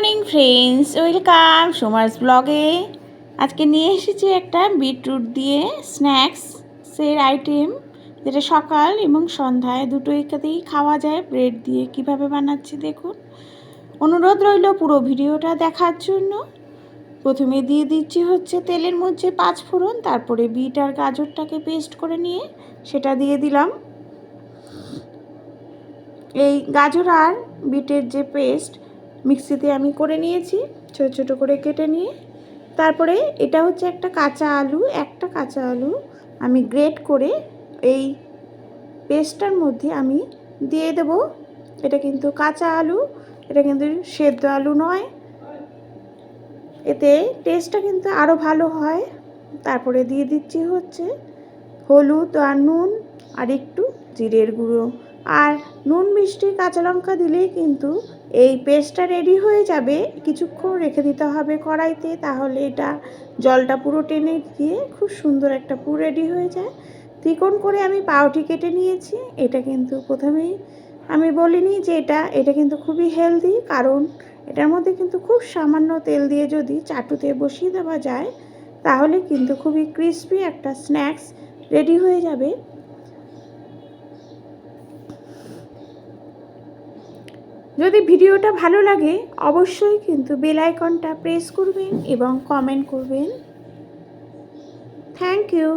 Morning friends, welcome সোমার্স ব্লগে। আজকে নিয়ে এসেছি একটা বিটরুট দিয়ে স্ন্যাক্সের আইটেম, যেটা সকাল এবং সন্ধ্যায় দুটোইতেই খাওয়া যায়। ব্রেড দিয়ে কিভাবে বানাচ্ছি দেখুন। অনুরোধ রইল পুরো ভিডিওটা দেখার জন্য। প্রথমে দিয়ে দিচ্ছি হচ্ছে তেলের মধ্যে 5 ফোড়ন, তারপরে বিট আর গাজরটাকে পেস্ট করে নিয়ে সেটা দিয়ে দিলাম। এই গাজর আর বিটের যে পেস্ট মিক্সিতে আমি করে নিয়েছি ছোটো ছোটো করে কেটে নিয়ে, তারপরে এটা হচ্ছে একটা কাঁচা আলু আমি গ্রেট করে এই পেস্টটার মধ্যে আমি দিয়ে দেব। এটা কিন্তু কাঁচা আলু, এটা কিন্তু সেদ্ধ আলু নয়, এতে টেস্টটা কিন্তু আরও ভালো হয়। তারপরে দিয়ে দিচ্ছি হচ্ছে হলুদ আর নুন আর একটু জিরের গুঁড়ো, আর নুন মিষ্টি কাঁচা লঙ্কা দিলেই কিন্তু এই পেস্টটা রেডি হয়ে যাবে। কিছুক্ষণ রেখে দিতে হবে কড়াইতে, তাহলে এটা জলটা পুরো টেনে দিয়ে খুব সুন্দর একটা পুর রেডি হয়ে যায়। ত্রিকোণ করে আমি পাউটি কেটে নিয়েছি। এটা কিন্তু প্রথমেই আমি বলিনি যে এটা কিন্তু খুবই হেলদি, কারণ এটার মধ্যে কিন্তু খুব সামান্য তেল দিয়ে যদি চাটুতে বসিয়ে দেওয়া যায় তাহলে কিন্তু খুবই ক্রিস্পি একটা স্ন্যাক্স রেডি হয়ে যাবে। যদি ভিডিওটা ভালো লাগে অবশ্যই কিন্তু বেল আইকনটা প্রেস করবেন এবং কমেন্ট করবেন। Thank you.